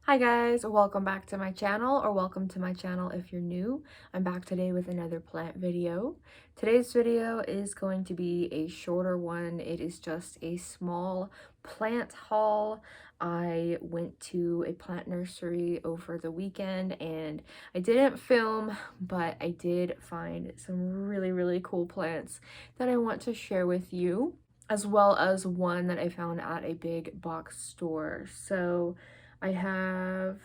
Hi guys, welcome back to my channel, or welcome to my channel if you're new. I'm back today with another plant video. Today's video is going to be a shorter one. It is just a small plant haul. I went to a plant nursery over the weekend and I didn't film, but I did find some really cool plants that I want to share with you, as well as one that I found at a big box store. So I have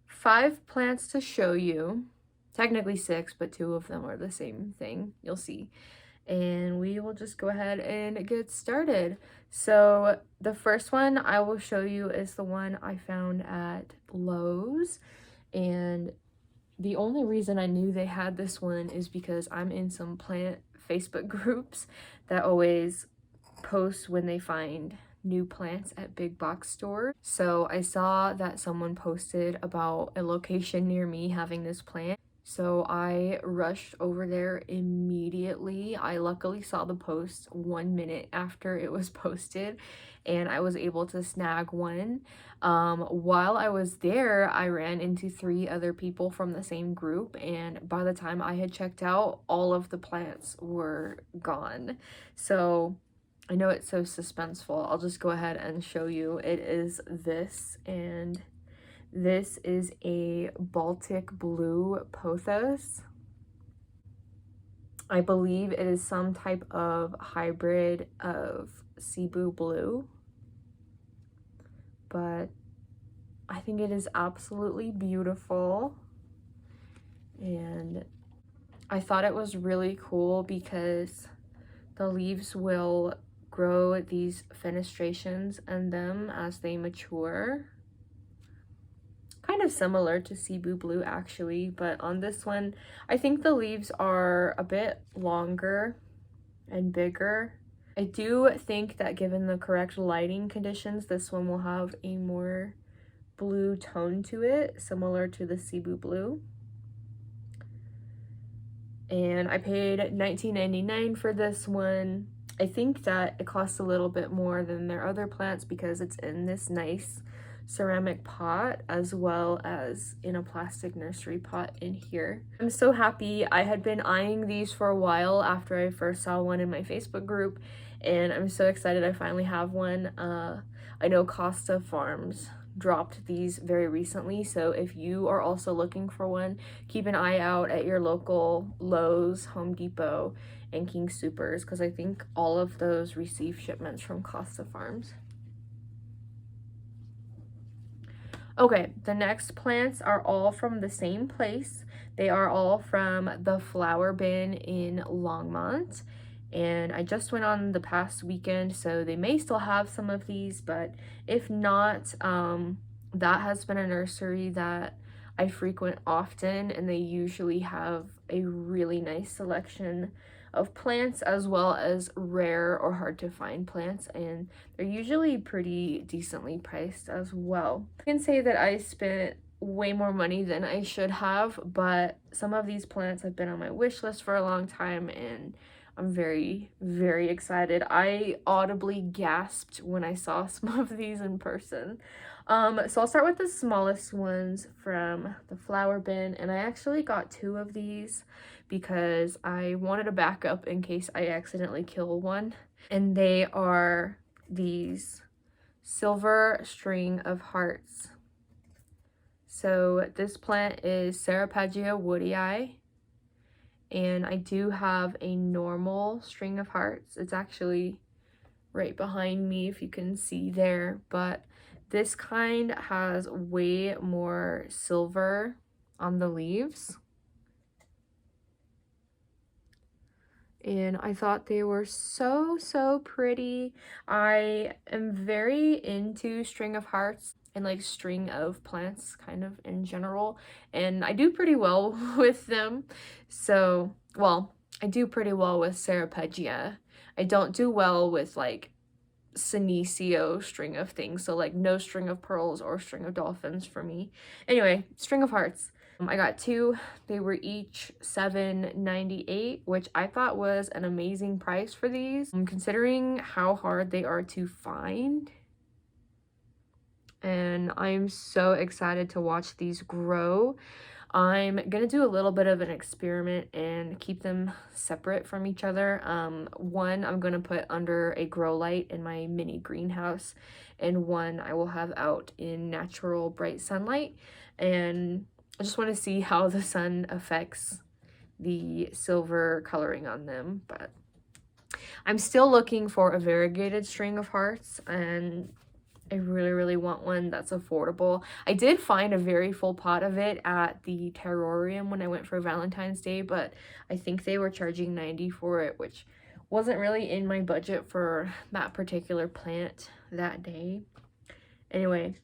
5 plants to show you. Technically 6, but 2 of them are the same thing. You'll see. And we will just go ahead and get started. So the first one I will show you is the one I found at Lowe's. And the only reason I knew they had this one is because I'm in some plant Facebook groups that always post when they find new plants at big box stores. So I saw that someone posted about a location near me having this plant. So I rushed over there immediately. I luckily saw the post 1 minute after it was posted and I was able to snag one. While I was there, I ran into 3 other people from the same group, and by the time I had checked out, all of the plants were gone. So I know it's so suspenseful. I'll just go ahead and show you. It is this, and this is a Baltic blue pothos. I believe it is some type of hybrid of Cebu blue, but I think it is absolutely beautiful. And I thought it was really cool because the leaves will grow these fenestrations in them as they mature. Kind of similar to Cebu blue actually, but on this one, I think the leaves are a bit longer and bigger. I do think that given the correct lighting conditions, this one will have a more blue tone to it, similar to the Cebu blue. And I paid $19.99 for this one. I think that it costs a little bit more than their other plants because it's in this nice ceramic pot as well as in a plastic nursery pot in here. I'm so happy. I had been eyeing these for a while after I first saw one in my Facebook group, and I'm so excited I finally have one. I know Costa Farms dropped these very recently, so if you are also looking for one, keep an eye out at your local Lowe's, Home Depot, and King Soopers, because I think all of those receive shipments from Costa Farms. Okay, the next plants are all from the same place. They are all from the Flower Bin in Longmont, and I just went on the past weekend, so they may still have some of these, but if not, that has been a nursery that I frequent often, and they usually have a really nice selection of plants as well as rare or hard to find plants, and they're usually pretty decently priced as well. I can say that I spent way more money than I should have, but some of these plants have been on my wish list for a long time and I'm very excited. I audibly gasped when I saw some of these in person. So I'll start with the smallest ones from the Flower Bin, and I actually got 2 of these because I wanted a backup in case I accidentally kill one. And they are these silver string of hearts. So this plant is Ceropegia Woodii, and I do have a normal string of hearts. It's actually right behind me if you can see there, but this kind has way more silver on the leaves. And I thought they were so pretty. I am very into string of hearts and like string of plants kind of in general, and I do pretty well with them. So, well, I do pretty well with Ceropegia. I don't do well with like Senecio string of things, so like no string of pearls or string of dolphins for me. Anyway, string of hearts. I got 2. They were each $7.98, which I thought was an amazing price for these, considering how hard they are to find. and I'm so excited to watch these grow. I'm gonna do a little bit of an experiment and keep them separate from each other. One I'm gonna put under a grow light in my mini greenhouse, and one I will have out in natural bright sunlight. And I just want to see how the sun affects the silver coloring on them. But I'm still looking for a variegated string of hearts, and I really want one that's affordable. I did find a very full pot of it at the terrarium when I went for Valentine's Day, but I think they were charging $90 for it, which wasn't really in my budget for that particular plant that day. Anyway,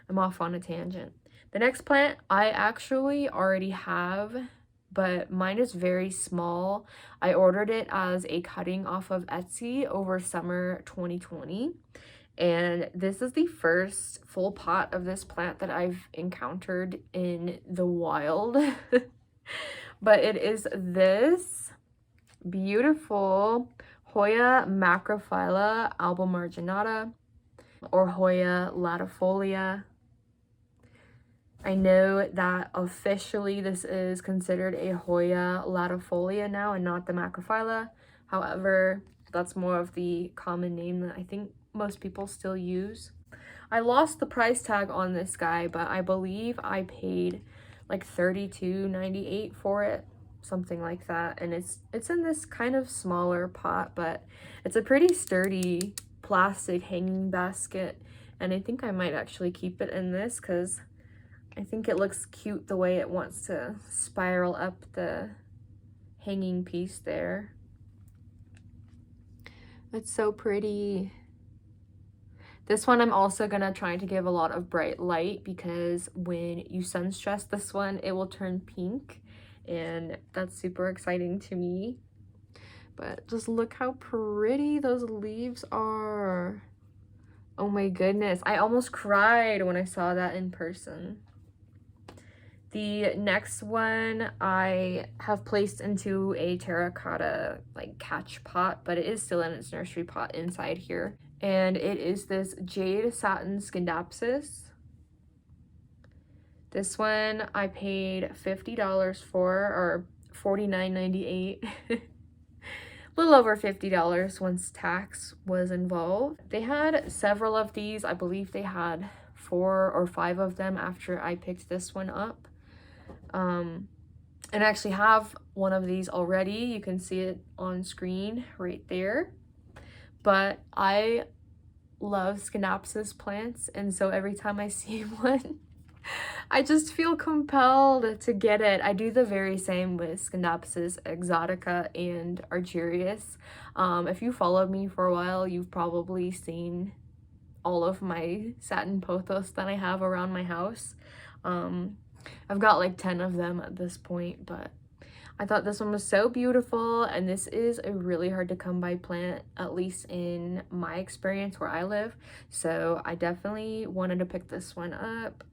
I'm off on a tangent. The next plant I actually already have, but mine is very small. I ordered it as a cutting off of Etsy over summer 2020. And this is the first full pot of this plant that I've encountered in the wild. But it is this beautiful Hoya Macrophylla albomarginata, or Hoya Latifolia. I know that officially this is considered a Hoya Latifolia now and not the Macrophylla. However, that's more of the common name that I think most people still use. I lost the price tag on this guy, but I believe I paid like $32.98 for it, something like that. And it's in this kind of smaller pot, but it's a pretty sturdy plastic hanging basket, and I think I might actually keep it in this because I think it looks cute the way it wants to spiral up the hanging piece there. It's so pretty. This one I'm also gonna try to give a lot of bright light, because when you sun stress this one, it will turn pink, and that's super exciting to me. But just look how pretty those leaves are. Oh my goodness, I almost cried when I saw that in person. The next one I have placed into a terracotta like catch pot, but it is still in its nursery pot inside here. And it is this Jade Satin Scindapsus. This one I paid $50 for, or $49.98. A little over $50 once tax was involved. They had several of these. I believe they had 4 or 5 of them after I picked this one up. And I actually have one of these already. You can see it on screen right there. But I love Scindapsus plants, and so every time I see one, I just feel compelled to get it. I do the very same with Scindapsus exotica and argyrius. If you followed me for a while, you've probably seen all of my satin pothos that I have around my house. I've got like 10 of them at this point, but I thought this one was so beautiful, and this is a really hard to come by plant, at least in my experience where I live. So I definitely wanted to pick this one up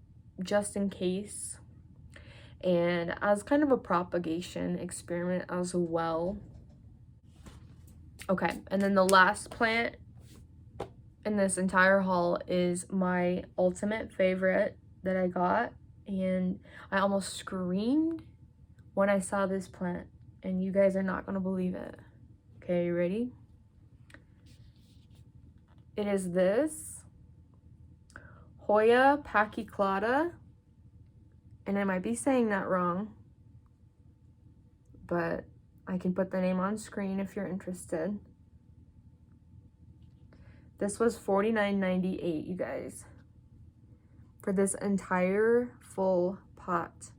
just in case, and as kind of a propagation experiment as well. Okay, and then the last plant in this entire haul is my ultimate favorite that I got, and I almost screamed when I saw this plant, and you guys are not gonna believe it. Okay, you ready? It is this Hoya Pachyclada, and I might be saying that wrong, but I can put the name on screen if you're interested. This was $49.98, you guys, for this entire full pot.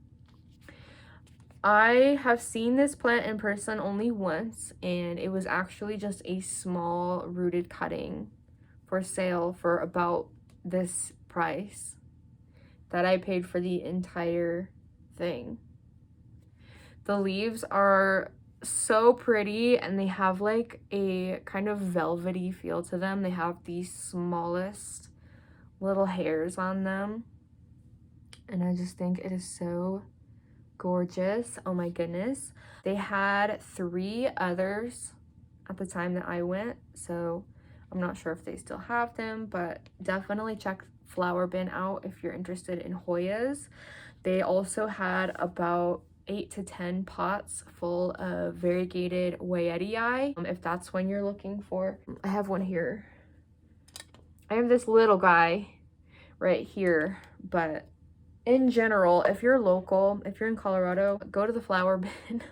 I have seen this plant in person only once, and it was actually just a small rooted cutting for sale for about this price that I paid for the entire thing. The leaves are so pretty, and they have like a kind of velvety feel to them. They have the smallest little hairs on them, and I just think it is so gorgeous. Oh my goodness. They had 3 others at the time that I went, so I'm not sure if they still have them, but definitely check flower bin out if you're interested in Hoyas. They also had about 8 to 10 pots full of variegated Woodii, if that's one you're looking for. I have one here. I have this little guy right here, but in general, if you're local, if you're in Colorado, go to the flower bin.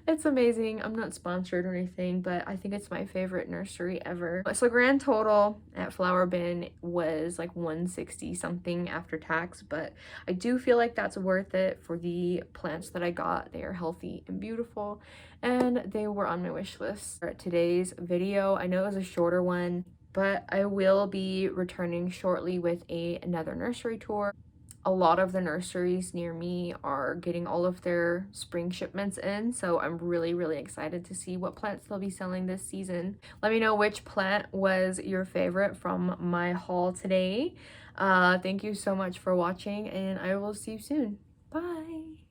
It's amazing. I'm not sponsored or anything, but I think it's my favorite nursery ever. So grand total at flower bin was like 160 something after tax, but I do feel like that's worth it for the plants that I got. They are healthy and beautiful, and they were on my wish list. For today's video, I know it was a shorter one, but I will be returning shortly with another nursery tour. A lot of the nurseries near me are getting all of their spring shipments in, so I'm really excited to see what plants they'll be selling this season. Let me know which plant was your favorite from my haul today. Thank you so much for watching, and I will see you soon. Bye!